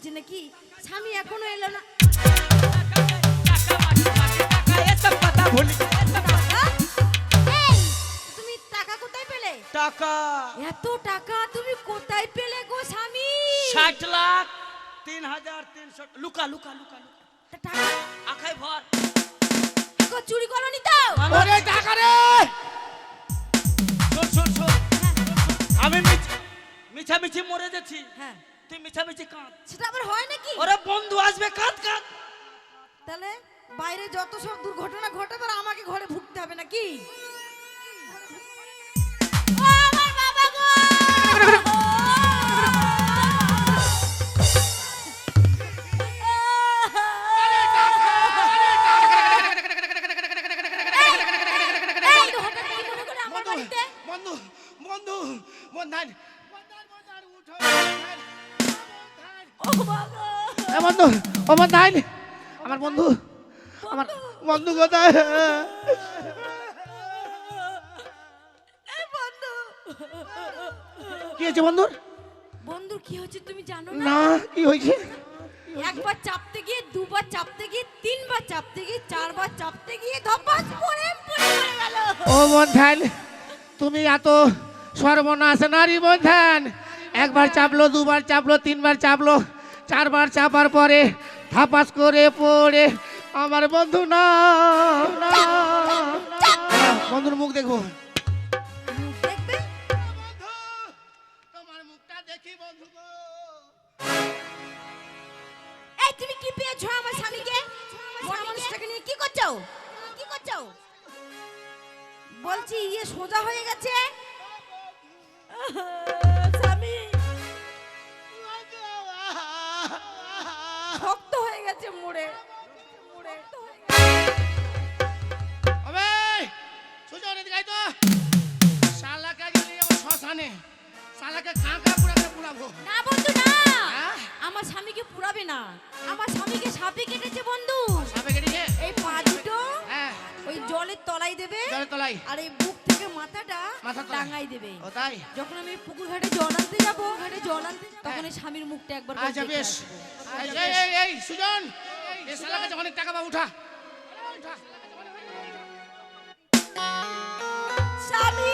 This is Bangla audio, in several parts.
হয়েছে নাকি? স্বামী এখনো এলো না। এই, তুমি টাকা কোথায় পেলে? টাকা এত টাকা তুমি কোথায় পেলে গো স্বামী? 60 লাখ 3,300 লুকা লুকা লুকা তা টাকা আখাই ভর গো চুরি করনি তো? ওরে টাকা রে শোন শোন শোন আমি মিছামিছি মরে যাচ্ছি, হ্যাঁ তুই মিছামিছি কাঁদ। সেটা আবার হয় নাকি? ওরে বন্ধু আসবে, কাঁদ কাঁদ। তাহলে বাইরে যত সব দুর্ঘটনা ঘটে তার আমাকে ঘরে ভুগতে হবে নাকি? ও আমার বাবা গো! এই, হঠাৎ কি মনে করে আমার বাড়িতে? বন্ধু বন্ধু বন্ধন উঠো ও বাবা! বন্ধু ও বন্ধন আমার বন্ধু আমার বন্ধু কোথায়? এই বন্ধু! কি হয়েছে বন্ধুর? বন্ধুর কি হচ্ছে তুমি জানো না? না কি হয়েছে? একবার চাপতে গিয়ে, দুবার চাপতে গিয়ে, তিনবার চাপতে গিয়ে, চারবার চাপতে গিয়ে ধপাস পড়ে মরে গেল। ও বন্ধন তুমি এত সর্বনাশ নারী বন্ধন, একবার চাপলো, দুবার চাপলো, তিনবার চাপলো, চারবার চাপার পরে ধাপাস করে পড়ে আমার বন্ধু না না, বন্ধুর মুখ দেখবো। দেখবে? তোমার মুখটা দেখি বন্ধু গো। এই তুমি কি পেয়েছো আমার স্বামীকে? মরা মানুষটাকে নিয়ে কি করছো? কি করছো? বলছি ইয়ে সোজা হয়ে গেছে। স্বামী শক্ত হয়ে গেছে মোড়ে। আবে সুজন এদিকে আয় তো, শালাকে আজ নিয়ে যাবো শ্মশানে, শালাকে কাঁকা পুরা করে পুরাবো। না বন্ধু না, হ্যাঁ? আমার স্বামীকে পুরাবে না। আমার স্বামীকে সাপে কেটেছে বন্ধু। সাপে কেটেছে? এই পা দুটো হ্যাঁ ওই জলের তলায় দেবে, জলের তলায়, আর এই বুক থেকে মাথাটা মাথার তলায়। ডাঙায় দেবে। ও তাই? যখন আমি পুকুর ঘাটে জল আনতে যাবো, তখন এই স্বামীর মুখটা একবার করে আচ্ছা দেখে বেশ। আসবো। এই সুজন, এই শালার কাছে অনেক টাকা পাবো, উঠা উঠা। স্বামী!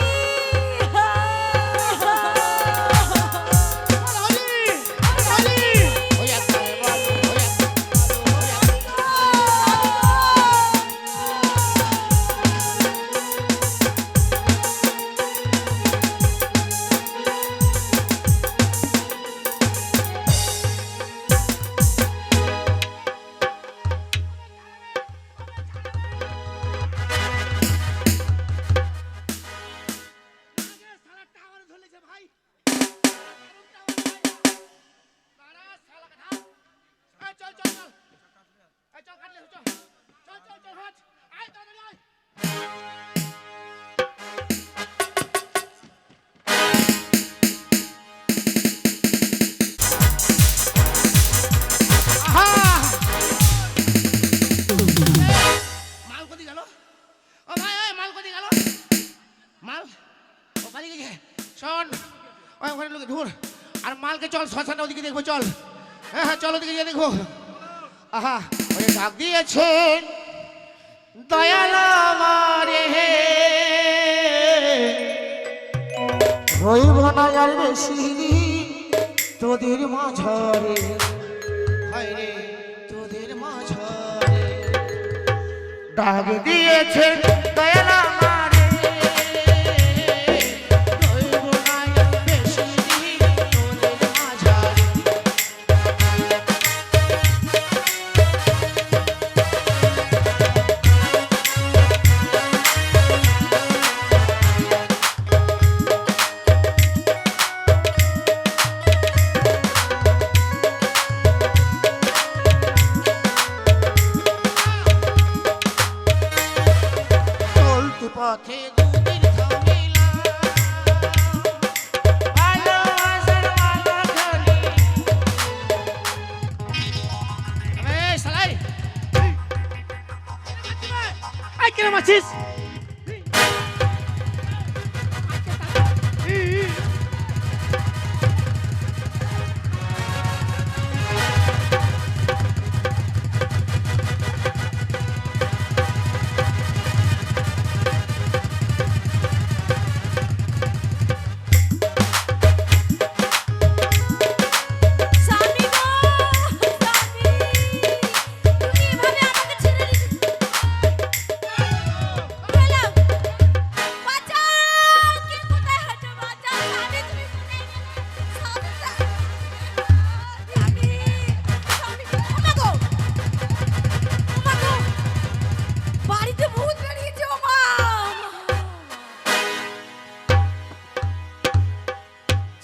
আর মালকে চল শ্মশানে, ওদিকে দেখবো, চল। হ্যাঁ হ্যাঁ চল ওদিকে গিয়ে দেখবো। আহা ওরে ডাক দিয়েছেন দয়াল আমারে, হইব না আর বেশি তোদের মাঝারে, হায় রে তোদের মাঝারে ডাক দিয়েছেন দয়াল আমারে, হইব না আর বেশি তোদের মাঝারে।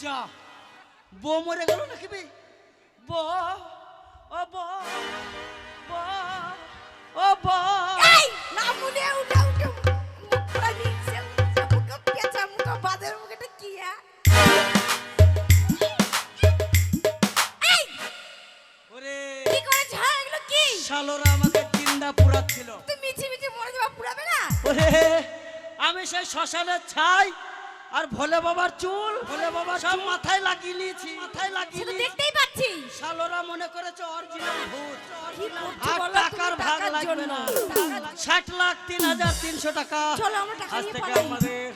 যা বউ মরে গেল নাকি বে বউ ও বউ বউ ও বউ এই না মুনে উঠা উঠা মুখটা নিচে মুখটা পেঁচা মুখটা বাদের মুখটা কি এই ওরে কি করে ঝাড় এগুলো কি শালোরা আমাকে জিন্দা পুরাচ্ছিল তুই মিছি মিছি মরে যাবা পুরাবে না ওরে আমি সেই শ্মশানের ছাই আর ভোলে বাবার চুল ভোলে বাবা সব মাথায় লাগিয়ে নিয়েছি মাথায় লাগিয়ে সেটা নিয়েছি দেখতেই পাচ্ছি শালোরা মনে করেছে অরিজিনাল ভূত কি করছো আর বলো টাকার তুমি ভাগ টাকার লাগবে জন্য না 60,03,300 টাকা চলো আমরা টাকা আজ নিয়ে থেকে পালাই আমাদের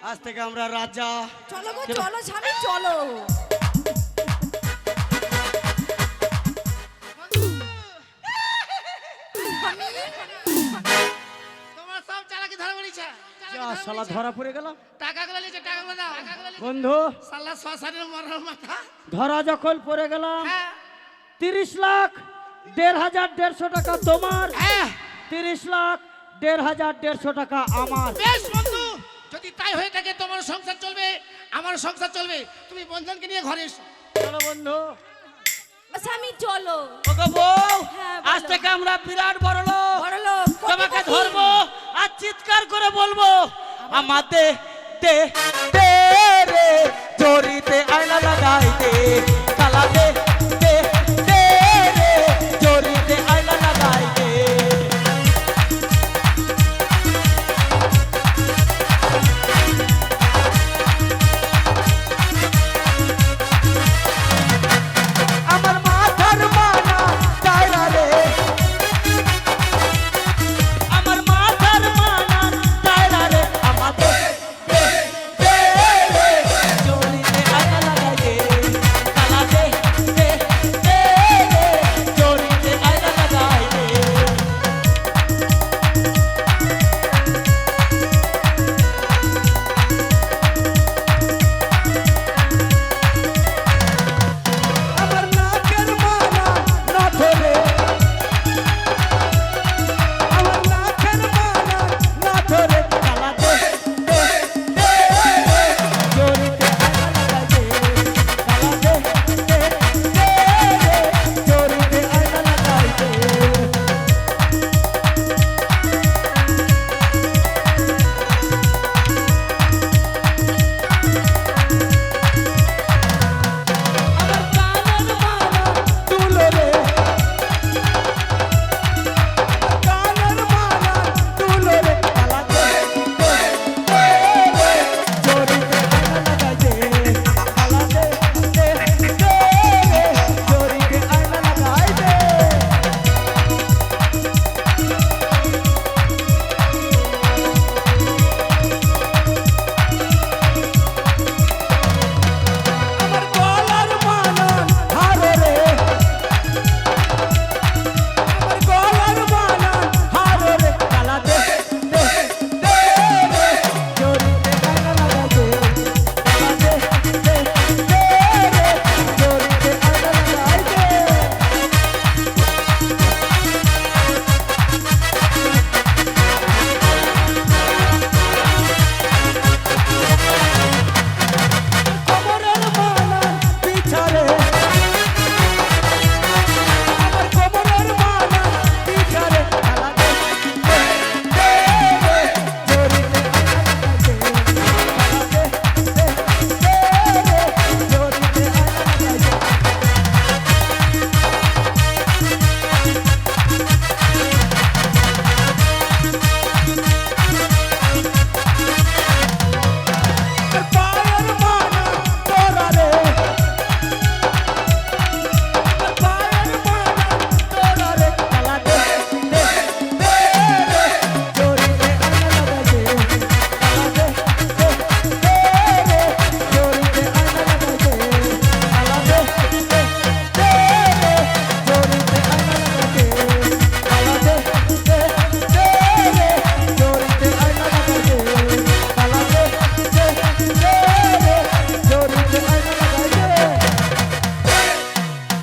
আজ থেকে আমরা রাজা চলো গো চলো স্বামী চলো তোমার সব চালাকি ধরা পড়েছে যা শালা ধরা পড়ে গেলাম টাকাগুলো নিচে টাকাগুলো দাও বন্ধু সাল্লা শ্মশানের মরার মাথা ধরা যখন পড়ে গেলাম হ্যাঁ 30,00,000 টাকা তোমার হ্যাঁ 30,00,000 টাকা আমার বেশ বন্ধু যদি তাই হয়ে থাকে তোমার সংসার চলবে আমার সংসার চলবে তুমি বন্ধনকে নিয়ে ঘরে এসো চলো বন্ধু স্বামী চলো ওগো বউ হ্যাঁ, বলো। আজ থেকে আমরা বিরাট বড় লোক বড় লোক তোমাকে ধরবো আর চিৎকার করে বলবো আমাদের দে